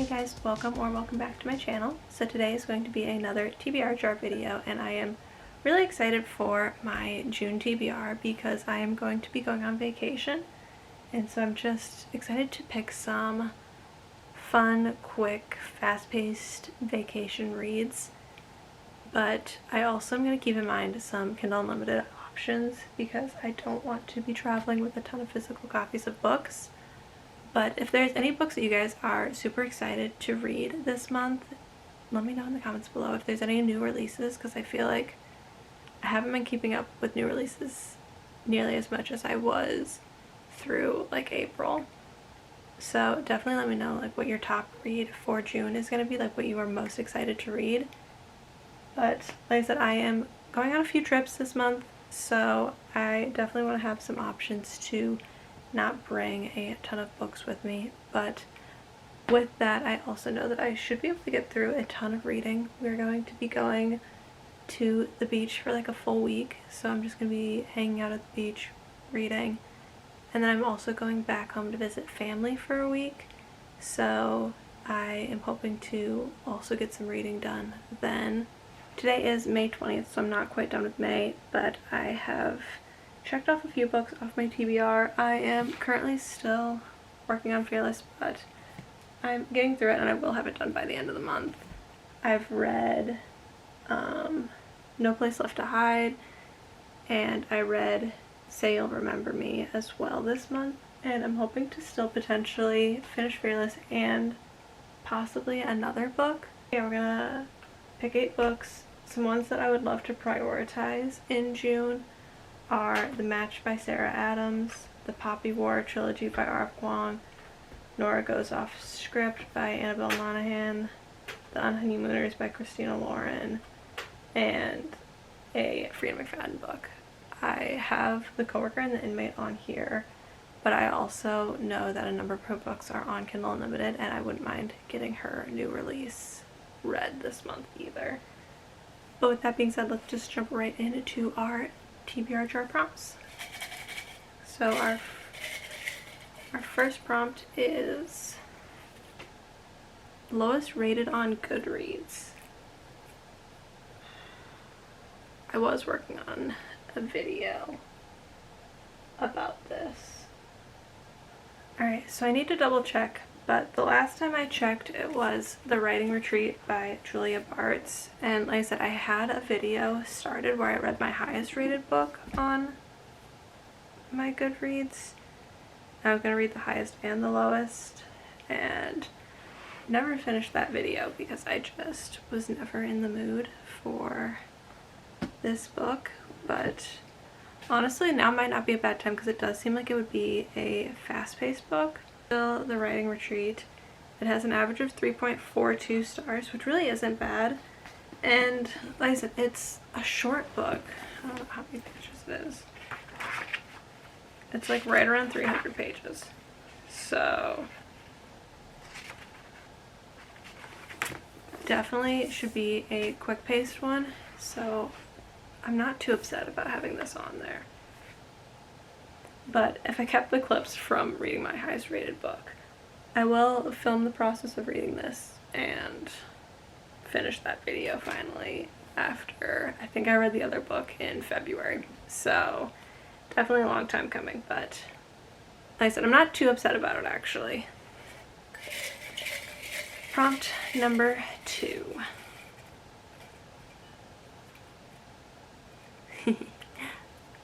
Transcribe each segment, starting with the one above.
Hey guys, welcome back to my channel. So today is going to be another TBR jar video, and I am really excited for my June TBR because I am going to be going on vacation, and so I'm just excited to pick some fun, quick, fast-paced vacation reads. But I also am going to keep in mind some Kindle Unlimited options because I don't want to be traveling with a ton of physical copies of books. But if there's any books that you guys are super excited to read this month, let me know in the comments below if there's any new releases, because I feel like I haven't been keeping up with new releases nearly as much as I was through like April. So definitely let me know like what your top read for June is going to be, like what you are most excited to read. But like I said, I am going on a few trips this month, so I definitely want to have some options to not bring a ton of books with me. But with that, I also know that I should be able to get through a ton of reading. We're going to be going to the beach for like a full week, so I'm just going to be hanging out at the beach reading, and then I'm also going back home to visit family for a week, so I am hoping to also get some reading done then. Today is May 20th, so I'm not quite done with May, but I have checked off a few books off my TBR. I am currently still working on Fearless, but I'm getting through it and I will have it done by the end of the month. I've read No Place Left to Hide, and I read Say You'll Remember Me as well this month, and I'm hoping to still potentially finish Fearless and possibly another book. Yeah, we're gonna pick 8 books. Some ones that I would love to prioritize in June are The Match by Sarah Adams, The Poppy War trilogy by R.F. Kuang, Nora Goes Off Script by Annabelle Monaghan, The Unhoneymooners by Christina Lauren, and a Freida McFadden book. I have The Coworker and The Inmate on here, but I also know that a number of her books are on Kindle Unlimited, and I wouldn't mind getting her new release read this month either. But with that being said, let's just jump right into our TBR jar prompts. So our first prompt is lowest rated on Goodreads. I was working on a video about this. Alright, so I need to double check, but the last time I checked it was The Writing Retreat by Julia Bartz, and like I said, I had a video started where I read my highest rated book on my Goodreads. I was going to read the highest and the lowest, and never finished that video because I just was never in the mood for this book. But honestly, now might not be a bad time because it does seem like it would be a fast-paced book. Still, The Writing Retreat, it has an average of 3.42 stars, which really isn't bad. And like I said, it's a short book. I don't know how many pages it is. It's like right around 300 pages. So definitely should be a quick-paced one. So I'm not too upset about having this on there. But if I kept the clips from reading my highest rated book, I will film the process of reading this and finish that video finally after I think I read the other book in February. So definitely a long time coming, but like I said, I'm not too upset about it actually. Prompt number 2.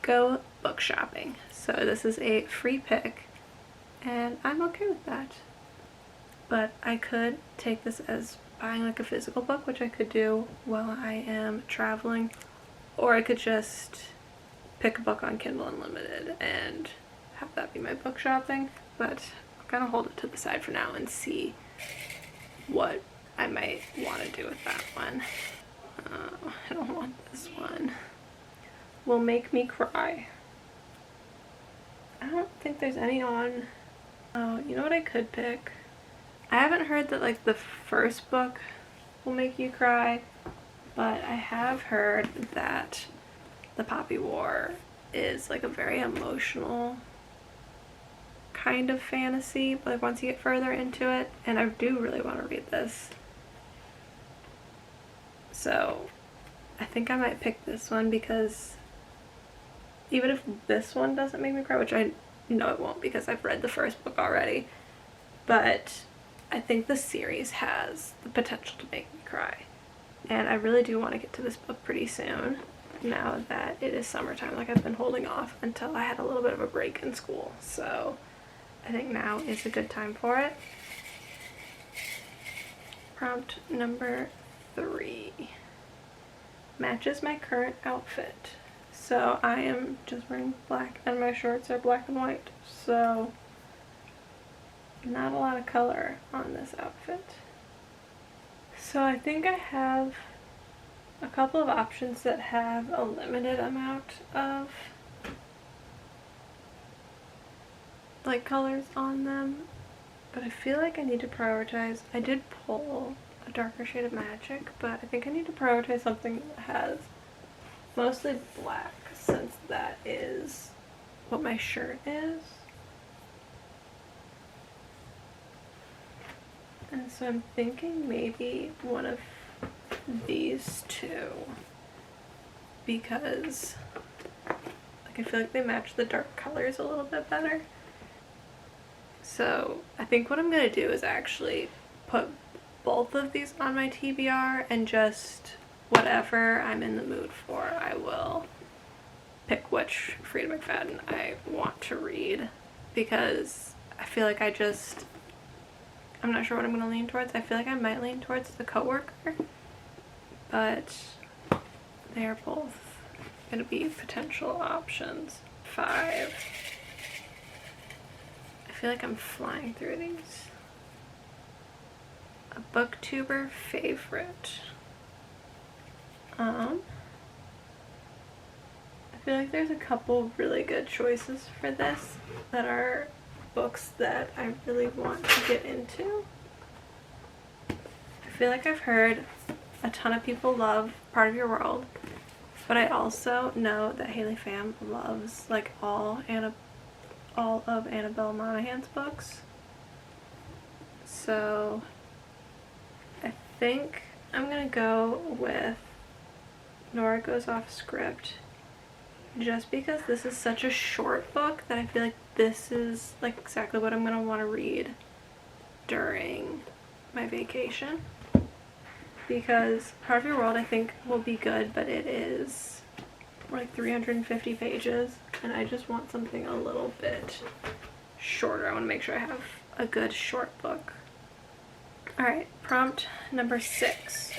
Go book shopping. So this is a free pick, and I'm okay with that. But I could take this as buying like a physical book, which I could do while I am traveling, or I could just pick a book on Kindle Unlimited and have that be my book shopping. But I'm gonna hold it to the side for now and see what I might want to do with that one. I don't want this one. Will Make Me Cry. I don't think there's any on. Oh, you know what I could pick? I haven't heard that like the first book will make you cry, but I have heard that The Poppy War is like a very emotional kind of fantasy, but like once you get further into it, and I do really want to read this. So I think I might pick this one because even if this one doesn't make me cry, which I know it won't because I've read the first book already, but I think the series has the potential to make me cry. And I really do want to get to this book pretty soon now that it is summertime. Like, I've been holding off until I had a little bit of a break in school, so I think now is a good time for it. Prompt number 3. Matches my current outfit. So I am just wearing black and my shorts are black and white, so not a lot of color on this outfit. So I think I have a couple of options that have a limited amount of like colors on them, but I feel like I need to prioritize. I did pull a darker shade of magic, but I think I need to prioritize something that has mostly black, since that is what my shirt is. And so I'm thinking maybe one of these two, because like I feel like they match the dark colors a little bit better. So I think what I'm gonna do is actually put both of these on my TBR, and just whatever I'm in the mood for, I will pick which Frida McFadden I want to read, because I feel like I'm not sure what I'm going to lean towards. I feel like I might lean towards The Coworker, but they are both going to be potential options. 5. I feel like I'm flying through these. A booktuber favorite. I feel like there's a couple really good choices for this that are books that I really want to get into. I feel like I've heard a ton of people love Part of Your World, but I also know that Haley Pham loves like all of Annabelle Monahan's books. So I think I'm gonna go with Nora Goes Off Script, just because this is such a short book that I feel like this is like exactly what I'm gonna want to read during my vacation. Because Part of Your World I think will be good, but it is like 350 pages, and I just want something a little bit shorter. I want to make sure I have a good short book. Alright, prompt number 6.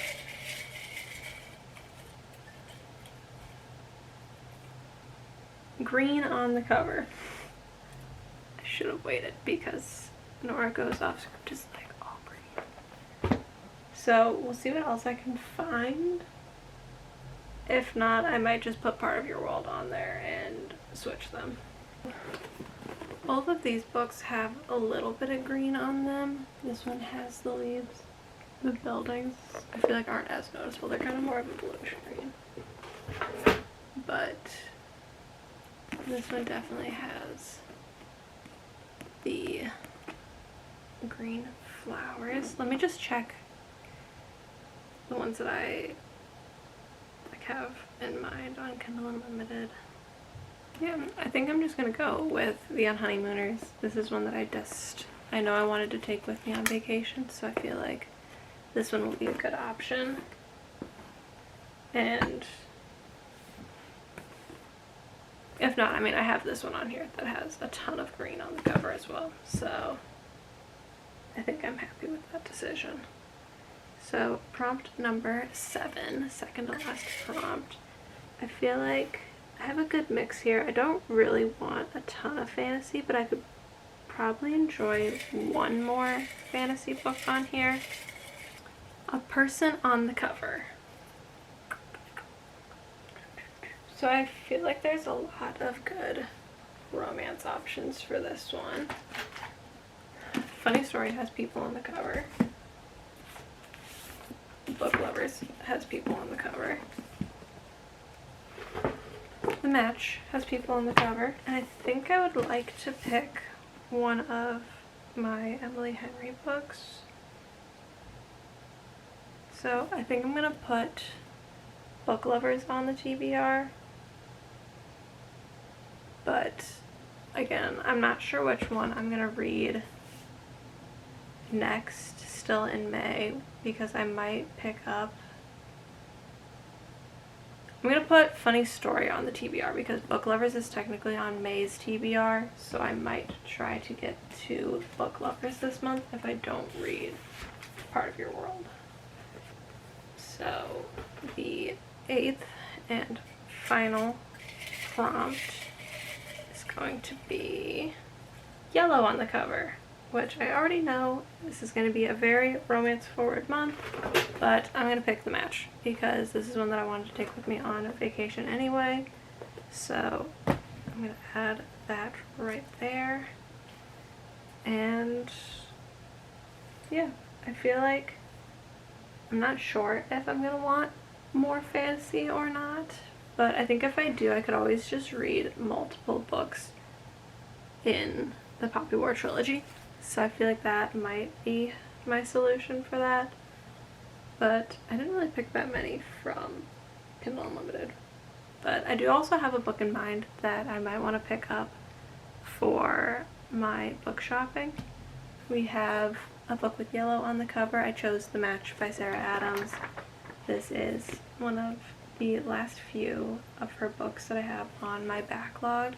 Green on the cover. I should have waited because Nora Goes Off Script is like all green. So we'll see what else I can find. If not, I might just put Part of Your World on there and switch them. Both of these books have a little bit of green on them. This one has the leaves. The buildings, I feel like, aren't as noticeable. They're kind of more of a bluish green. But this one definitely has the green flowers. Let me just check the ones that I have in mind on Kindle Unlimited. Yeah, I think I'm just gonna go with The Honeymooners. This is one that I know I wanted to take with me on vacation, so I feel like this one will be a good option. And if not, I mean, I have this one on here that has a ton of green on the cover as well, so I think I'm happy with that decision. So prompt number 7, second to last prompt. I feel like I have a good mix here. I don't really want a ton of fantasy, but I could probably enjoy one more fantasy book on here. A person on the cover. So I feel like there's a lot of good romance options for this one. Funny Story has people on the cover. Book Lovers has people on the cover. The Match has people on the cover. And I think I would like to pick one of my Emily Henry books. So I think I'm gonna put Book Lovers on the TBR, but again, I'm not sure which one I'm gonna read next, still in May, because I might pick up, I'm gonna put Funny Story on the TBR because Book Lovers is technically on May's TBR, so I might try to get to Book Lovers this month if I don't read Part of Your World. So the 8th and final prompt is going to be yellow on the cover, which I already know this is going to be a very romance forward month, but I'm going to pick the match because this is one that I wanted to take with me on vacation anyway. So I'm going to add that right there. And yeah, I feel like I'm not sure if I'm going to want more fantasy or not, but I think if I do, I could always just read multiple books in the Poppy War trilogy. So I feel like that might be my solution for that. But I didn't really pick that many from Kindle Unlimited. But I do also have a book in mind that I might want to pick up for my book shopping. We have a book with yellow on the cover. I chose The Match by Sarah Adams. This is one of the last few of her books that I have on my backlog,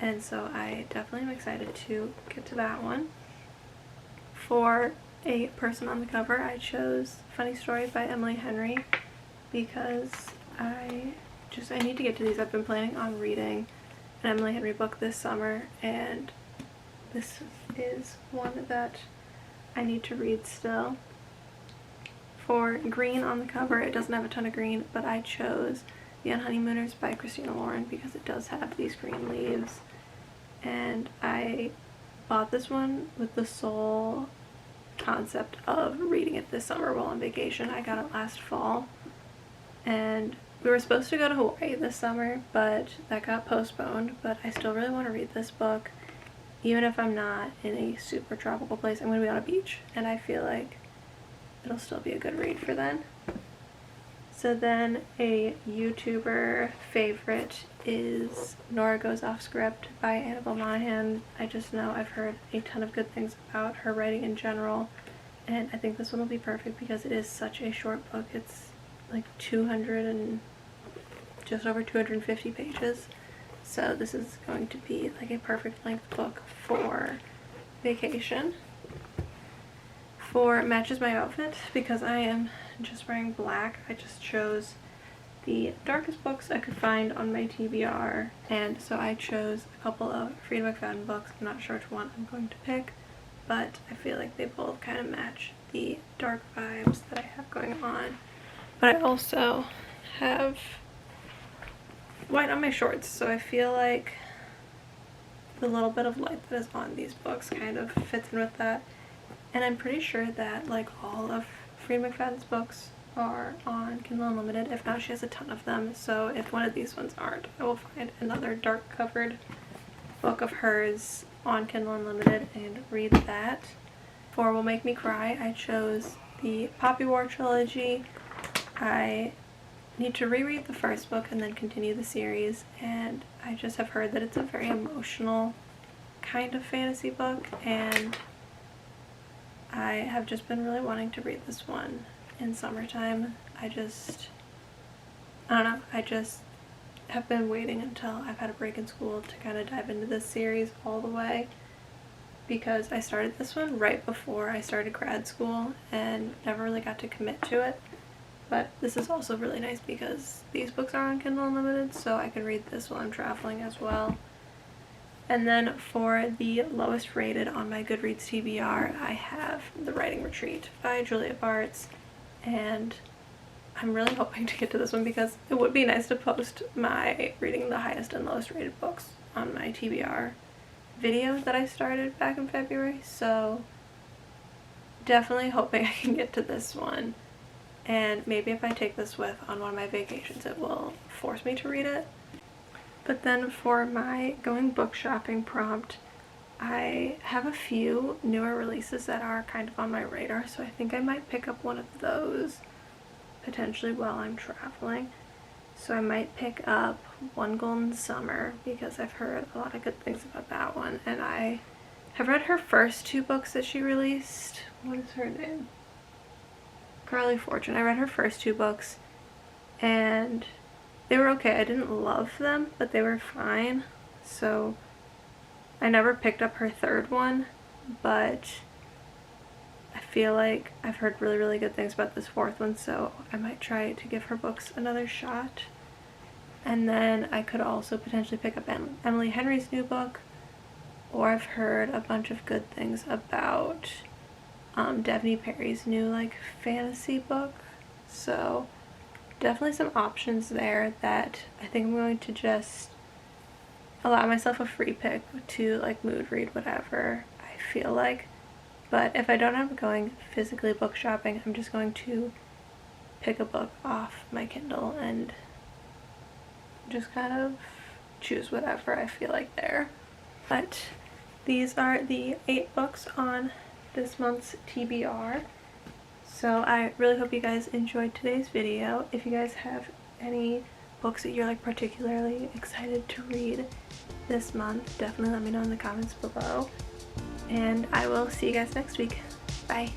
and so I definitely am excited to get to that one. For a person on the cover, I chose Funny Story by Emily Henry because I need to get to these. I've been planning on reading an Emily Henry book this summer, and this is one that I need to read still. For green on the cover, it doesn't have a ton of green, but I chose The Unhoneymooners by Christina Lauren because it does have these green leaves. And I bought this one with the sole concept of reading it this summer while on vacation. I got it last fall, and we were supposed to go to Hawaii this summer, but that got postponed. But I still really want to read this book. Even if I'm not in a super tropical place, I'm going to be on a beach, and I feel like it'll still be a good read for then. So then a YouTuber favorite is Nora Goes Off Script by Annabelle Monahan. I just know I've heard a ton of good things about her writing in general, and I think this one will be perfect because it is such a short book. It's like 200 and just over 250 pages. So this is going to be like a perfect length book for vacation. For Matches My Outfit, because I am just wearing black, I just chose the darkest books I could find on my TBR, and so I chose a couple of Frida McFadden books. I'm not sure which one I'm going to pick, but I feel like they both kind of match the dark vibes that I have going on. But I also have white on my shorts, so I feel like the little bit of light that is on these books kind of fits in with that. And I'm pretty sure that like all of Frida McFadden's books are on Kindle Unlimited. If not, she has a ton of them, so if one of these ones aren't, I will find another dark covered book of hers on Kindle Unlimited and read that. For Will Make Me Cry, I chose the Poppy War trilogy. I need to reread the first book and then continue the series, and I just have heard that it's a very emotional kind of fantasy book, and I have just been really wanting to read this one in summertime. I don't know, I just have been waiting until I've had a break in school to kind of dive into this series all the way, because I started this one right before I started grad school and never really got to commit to it. But this is also really nice because these books are on Kindle Unlimited, so I can read this while I'm traveling as well. And then for the lowest rated on my Goodreads TBR, I have The Writing Retreat by Julia Bartz, and I'm really hoping to get to this one because it would be nice to post my reading the highest and lowest rated books on my TBR video that I started back in February, so definitely hoping I can get to this one. And maybe if I take this with on one of my vacations, it will force me to read it. But then for my going book shopping prompt, I have a few newer releases that are kind of on my radar, so I think I might pick up one of those potentially while I'm traveling. So I might pick up One Golden Summer because I've heard a lot of good things about that one, and I have read her first 2 books that she released. What is her name? Carly Fortune. I read her first 2 books and they were okay. I didn't love them, but they were fine. So I never picked up her 3rd one, but I feel like I've heard really, really good things about this 4th one, so I might try to give her books another shot. And then I could also potentially pick up Emily Henry's new book, or I've heard a bunch of good things about Devney Perry's new fantasy book. So definitely some options there that I think I'm going to just allow myself a free pick to mood read whatever I feel like. But if I don't end up going physically book shopping, I'm just going to pick a book off my Kindle and just kind of choose whatever I feel like there. But these are the 8 books on this month's TBR. So I really hope you guys enjoyed today's video. If you guys have any books that you're particularly excited to read this month, definitely let me know in the comments below. And I will see you guys next week. Bye.